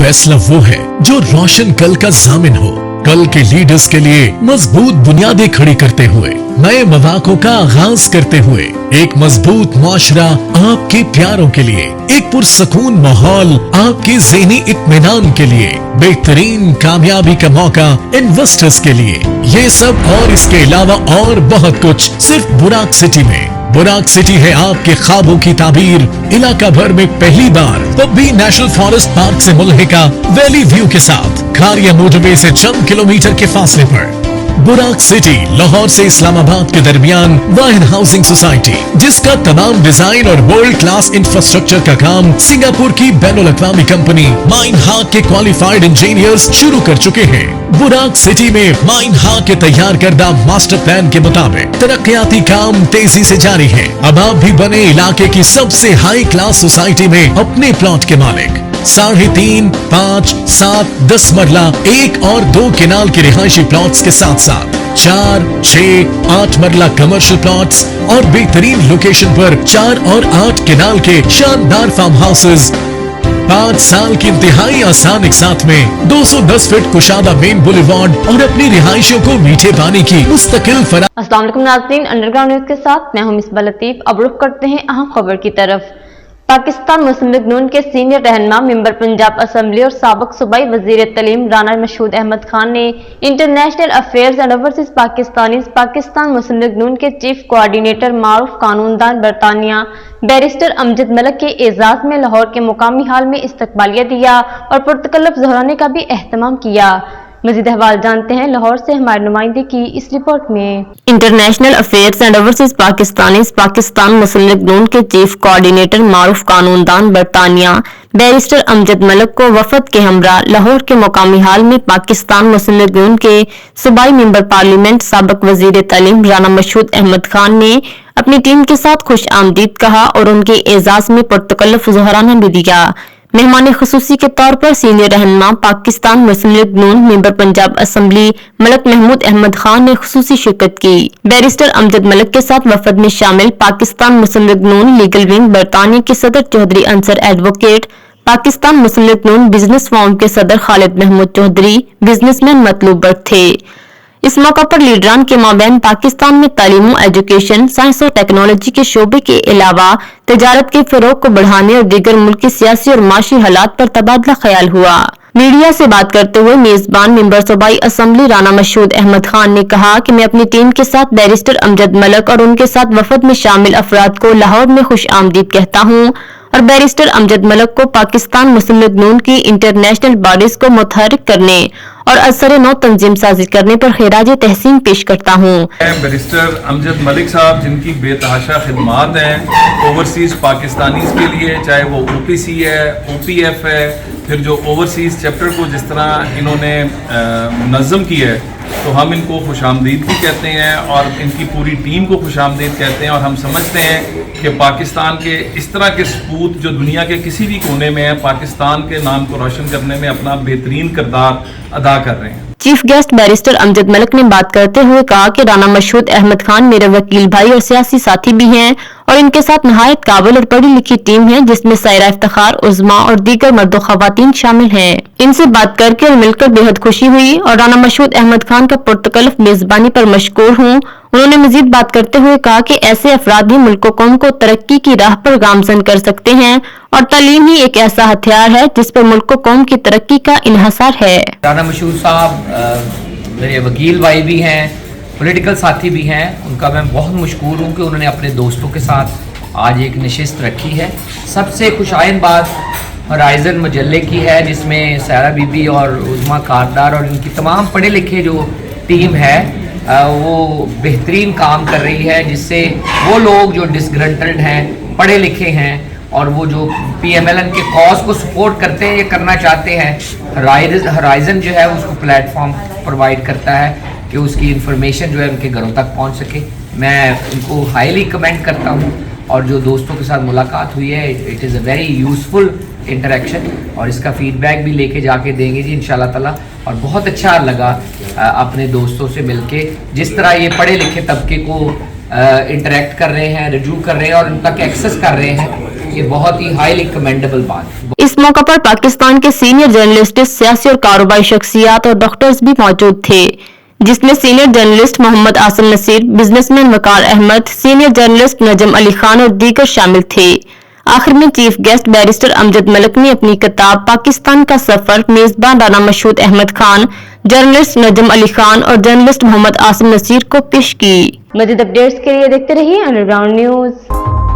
फैसला वो है जो रोशन कल का जामिन हो, कल के लीडर्स के लिए मजबूत बुनियादें खड़ी करते हुए, नए मवाकों का आगाज करते हुए, एक मजबूत मुआशरा आपके प्यारों के लिए, एक पुरसकून माहौल आपके ज़हनी इत्मीनान के लिए, बेहतरीन कामयाबी का मौका इन्वेस्टर्स के लिए, ये सब और इसके अलावा और बहुत कुछ सिर्फ बुराक सिटी में। बुराक सिटी है आपके ख्वाबों की ताबीर, इलाका भर में पहली बार पब्बी नेशनल फॉरेस्ट पार्क से मुल्हिका वैली व्यू के साथ खारिया मोटरवे से चंद किलोमीटर के फासले पर। बुराक सिटी लाहौर से इस्लामाबाद के दरमियान वाहिद हाउसिंग सोसाइटी, जिसका तमाम डिजाइन और वर्ल्ड क्लास इंफ्रास्ट्रक्चर का काम सिंगापुर की बैनुल अक़वामी कंपनी माइन हाक के क्वालिफाइड इंजीनियर्स शुरू कर चुके हैं। बुराक सिटी में माइन हाक के तैयार करदा मास्टर प्लान के मुताबिक तरक्याती काम तेजी से जारी है। अब आप भी बने इलाके की सबसे हाई क्लास सोसाइटी में अपने प्लॉट के मालिक। 3.5, 5, 7, 10 मरला 1 और 2 केनाल के रिहायशी प्लॉट्स के साथ साथ 4, 6, 8 मरला कमर्शियल प्लॉट्स और बेहतरीन लोकेशन पर 4 और 8 केनाल के शानदार फार्म हाउसेज। 5 साल की इंतहाई आसान इकसात में 210 फीट कुशादा मेन बुलेवार्ड और अपनी रिहायशियों को मीठे पानी की मुस्तकिल अस्सलाम वालेकुम नाज़रीन, अंडरग्राउंड न्यूज के साथ मैं हूं मिसबा लतीफ। अब रुख करते हैं अहम खबर की तरफ। पाकिस्तान मुस्लिम लीग नून के सीनियर रहनुमा मेंबर पंजाब असम्बली और साबिक सूबाई वजीर तलीम राना मशहूद अहमद खान ने international affairs and overseas Pakistan Muslim League Noon के चीफ कोऑर्डिनेटर मारूफ कानूनदान बरतानिया बैरिस्टर अमजद मलिक के एजाज में लाहौर के मुकामी हाल में इस्तकबालिया दिया और पुरतकल्लुफ ज़हराने का भी एहतमाम किया। मज़ीद अहवाल जानते हैं लाहौर से हमारे नुमाइंदे की इस रिपोर्ट में। International affairs and overseas Pakistan Muslim League Noon के चीफ कोऑर्डिनेटर मारूफ कानूनदान बरतानिया बैरिस्टर अमजद मलिक को वफद के हमरा लाहौर के मुकामी हाल में पाकिस्तान मुस्लिम लीग नून के सूबाई मेंबर पार्लियामेंट साबिक वजीर तालीम राना मशहूद अहमद खान ने अपनी टीम के साथ खुश आमदीद कहा और उनके एजाज में पुरतकल्लुफ ज़हराना भी दिया। मेहमान खुसूसी के तौर पर सीनियर रहनुमा पाकिस्तान मुस्लिम लीग नून मेंबर पंजाब असम्बली मलिक महमूद अहमद खान ने खुसूसी शिरकत की। बैरिस्टर अमजद मलिक के साथ वफद में शामिल पाकिस्तान मुस्लिम लीग नून लीगल विंग बरतानिया के सदर चौधरी अंसर एडवोकेट, पाकिस्तान मुस्लिम लीग नून बिजनेस फोरम के सदर Khalid Mahmood Chaudhary, businessman Matloob but थे। इस मौका पर लीडरान के माबैन पाकिस्तान में तालीम, एजुकेशन, साइंस और टेक्नोलॉजी के शोबे के अलावा तजारत के फरोग को बढ़ाने और दीगर मुल्की सियासी और माशी हालात पर तबादला ख्याल हुआ। मीडिया से बात करते हुए मेजबान मेंबर सूबाई असम्बली राना मशहूद अहमद खान ने कहा कि मैं अपनी टीम के साथ बैरिस्टर अमजद मलिक और उनके साथ वफद में शामिल अफराद को लाहौर में खुश आमदीद कहता हूँ और बैरिस्टर अमजद मलिक को पाकिस्तान मुस्लिम लीग नून की इंटरनेशनल बॉडीज को मुतहर्रिक करने और असर नौ तंजीम साजी करने पर खिराज तहसीन पेश करता हूँ। बैरिस्टर अमजद मलिक साहब जिनकी बेतहाशा खिदमात हैं ओवरसीज पाकिस्तानीज के लिए, चाहे वो OPC है, OPF है, फिर जो ओवरसीज चैप्टर को जिस तरह इन्होंने मुनज़्ज़म किया है, तो हम इनको खुशामदीद भी कहते हैं और इनकी पूरी टीम को खुशामदीद कहते हैं। और हम समझते हैं कि पाकिस्तान के इस तरह के सपूत जो दुनिया के किसी भी कोने में है, पाकिस्तान के नाम को रोशन करने में अपना बेहतरीन किरदार अदा कर रहे हैं। Chief guest barrister Amjad Malik ने बात करते हुए कहा कि राना मशहूद अहमद खान मेरे वकील भाई और सियासी साथी भी हैं और इनके साथ नहायत काबिल और पढ़ी लिखी टीम है जिसमें सायरा इफ्तिखार, उज़्मा और दीगर मर्द ख़वातीन शामिल हैं। इनसे बात करके और मिलकर बेहद खुशी हुई और राना मशहूद अहमद खान का पुरतकल्लुफ मेजबानी पर मशकूर हूँ। उन्होंने मजीद बात करते हुए कहा कि ऐसे अफराद ही मुल्क कौम को तरक्की की राह पर गामजन कर सकते हैं और तालीम ही एक ऐसा हथियार है जिस पर मुल्क कौम की तरक्की का इन्हसार है। राना मशहूद साहब मेरे वकील भाई भी हैं, पॉलिटिकल साथी भी हैं, उनका मैं बहुत मशकूर हूँ कि उन्होंने अपने दोस्तों के साथ आज एक नशिस्त रखी है। सबसे खुशाइन बात होराइजन मजल्ले की है जिसमें सायरा बीबी और उज़्मा कारदार और इनकी तमाम पढ़े लिखे जो टीम है वो बेहतरीन काम कर रही है, जिससे वो लोग जो डिसग्रंटल्ड हैं, पढ़े लिखे हैं और वो जो PMLN के कॉज को सपोर्ट करते हैं या करना चाहते हैं, होराइजन जो है उसको प्लेटफॉर्म प्रोवाइड करता है कि उसकी इंफॉर्मेशन जो है उनके घरों तक पहुंच सके। मैं उनको हाईली कमेंट करता हूं और जो दोस्तों के साथ मुलाकात हुई है it is a very useful interaction और इसका फीडबैक भी लेके जाके देंगे जी इंशाल्लाह ताला। और बहुत अच्छा लगा अपने दोस्तों से मिलके, जिस तरह ये पढ़े लिखे तबके को इंटरेक्ट कर रहे हैं, रिव्यू कर रहे हैं और उन तक एक्सेस कर रहे हैं। ये बहुत ही हाईली कमेंडेबल बात है। इस मौका पर पाकिस्तान के सीनियर जर्नलिस्ट, सियासी और कारोबारी शख्सियात और डॉक्टर्स भी मौजूद थे, जिसमें senior journalist Mohammad Asim Naseer, businessman Waqar Ahmad, senior journalist Najam Ali Khan और दीगर शामिल थे। आखिर में chief guest barrister Amjad Malik ने अपनी किताब पाकिस्तान का सफर मेजबान राना मशहूद अहमद खान, जर्नलिस्ट नजम अली खान और जर्नलिस्ट मोहम्मद आसिम नसीर को पेश की। मजीद अपडेट्स के लिए देखते रहिए अंडरग्राउंड न्यूज।